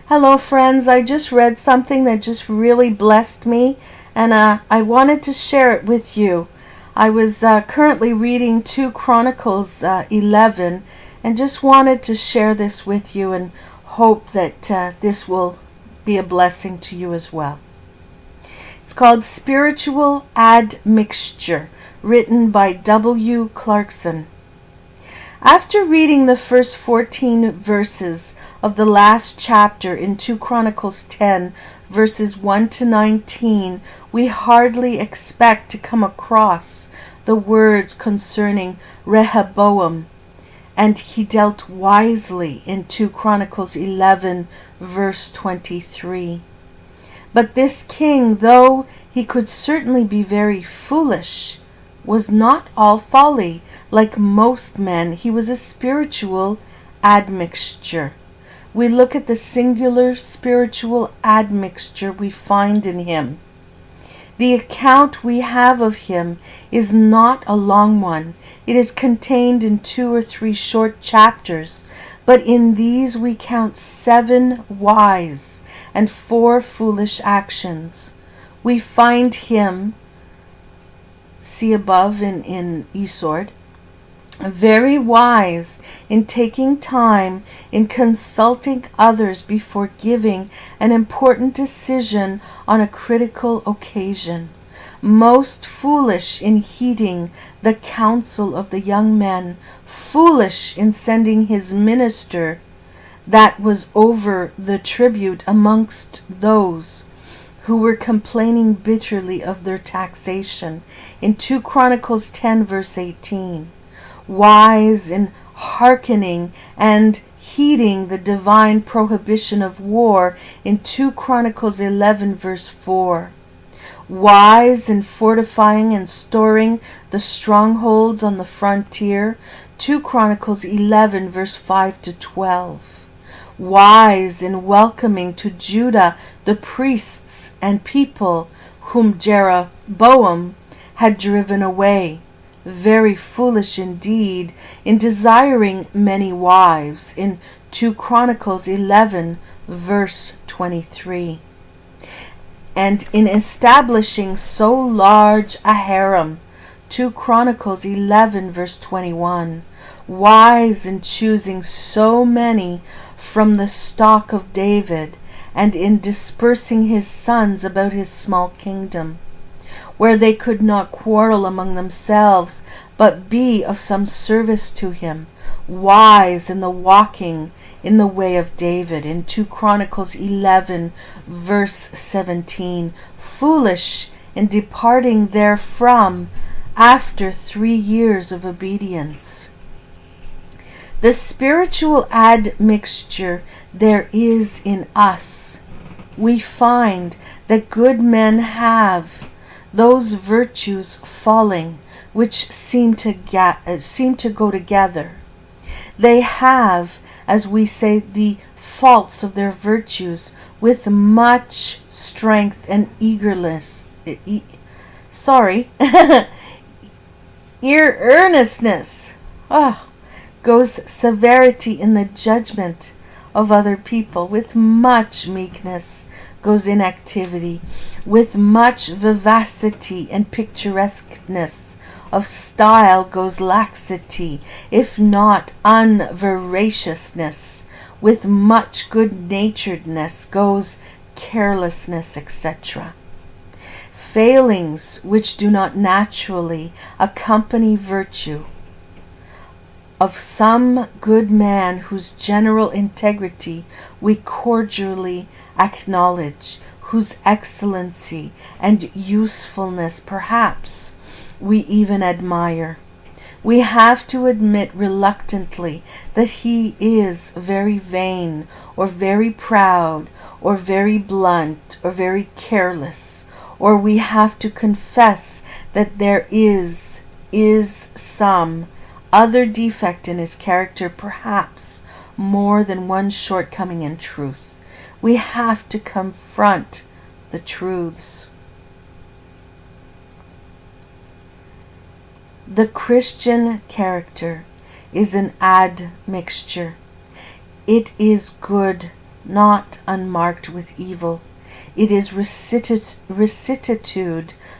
Hello, friends. I just read something that just really blessed me, and I wanted to share it with you. I was currently reading 2 Chronicles 11, and just wanted to share this with you and hope that this will be a blessing to you as well. It's called Spiritual Admixture, written by W. Clarkson. After reading the first 14 verses of the last chapter in 2 Chronicles 10, verses 1 to 19, we hardly expect to come across the words concerning Rehoboam, and he dealt wisely in 2 Chronicles 11, verse 23. But this king, though he could certainly be very foolish, was not all folly. Like most men, he was a spiritual admixture. We look at the singular spiritual admixture we find in him. The account we have of him is not a long one. It is contained in 2 or 3 short chapters, but in these we count 7 wise and 4 foolish actions. We find him, see above in Esword, very wise in taking time in consulting others before giving an important decision on a critical occasion, most foolish in heeding the counsel of the young men, foolish in sending his minister that was over the tribute amongst those who were complaining bitterly of their taxation in 2 Chronicles 10 verse 18. Wise in hearkening and heeding the divine prohibition of war in 2 Chronicles 11 verse 4. Wise in fortifying and storing the strongholds on the frontier, 2 Chronicles 11 verse 5 to 12. Wise in welcoming to Judah the priests and people whom Jeroboam had driven away. Very foolish indeed in desiring many wives in 2 Chronicles 11 verse 23, and in establishing so large a harem, 2 Chronicles 11 verse 21, wise in choosing so many from the stock of David, and in dispersing his sons about his small kingdom, where they could not quarrel among themselves, but be of some service to him, wise in the walking in the way of David in 2 Chronicles 11 verse 17, foolish in departing therefrom after 3 years of obedience. The spiritual admixture there is in us. We find that good men have those virtues falling which seem to go together. They have, as we say, the faults of their virtues with much strength and eagerness. Earnestness. Goes severity in the judgment of other people. With much meekness goes inactivity. With much vivacity and picturesqueness of style goes laxity, if not unveraciousness. With much good-naturedness goes carelessness, etc. Failings which do not naturally accompany virtue of some good man whose general integrity we cordially acknowledge, whose excellency and usefulness perhaps we even admire. We have to admit reluctantly that he is very vain, or very proud, or very blunt, or very careless, or we have to confess that there is some other defect in his character, perhaps more than one shortcoming in truth. We have to confront the truths. The Christian character is an admixture. It is good not unmarked with evil. It is rectitude,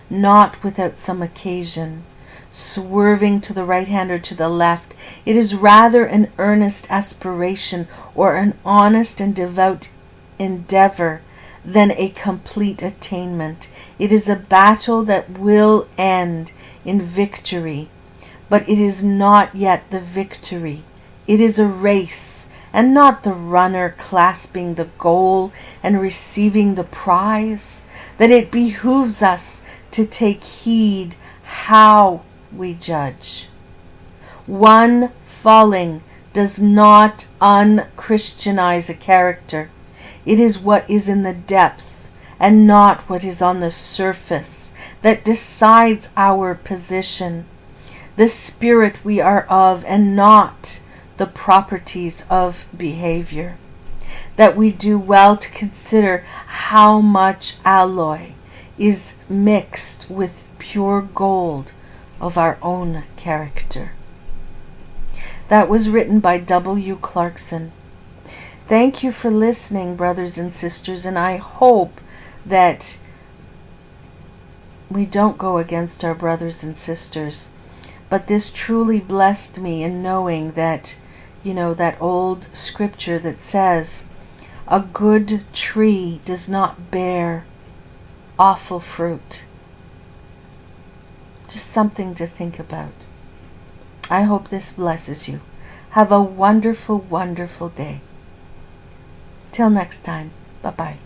not without some occasion, swerving to the right hand or to the left. It is rather an earnest aspiration or an honest and devout endeavor than a complete attainment. It is a battle that will end in victory, but it is not yet the victory. It is a race, and not the runner clasping the goal and receiving the prize, that it behooves us to take heed how we judge. One falling does not unchristianize a character. It is what is in the depth and not what is on the surface that decides our position. The spirit we are of, and not the properties of behavior. That we do well to consider how much alloy is mixed with pure gold of our own character. That was written by W. Clarkson. Thank you for listening, brothers and sisters, and I hope that we don't go against our brothers and sisters. But this truly blessed me in knowing that, that old scripture that says, a good tree does not bear awful fruit. Just something to think about. I hope this blesses you. Have a wonderful, wonderful day. Till next time. Bye-bye.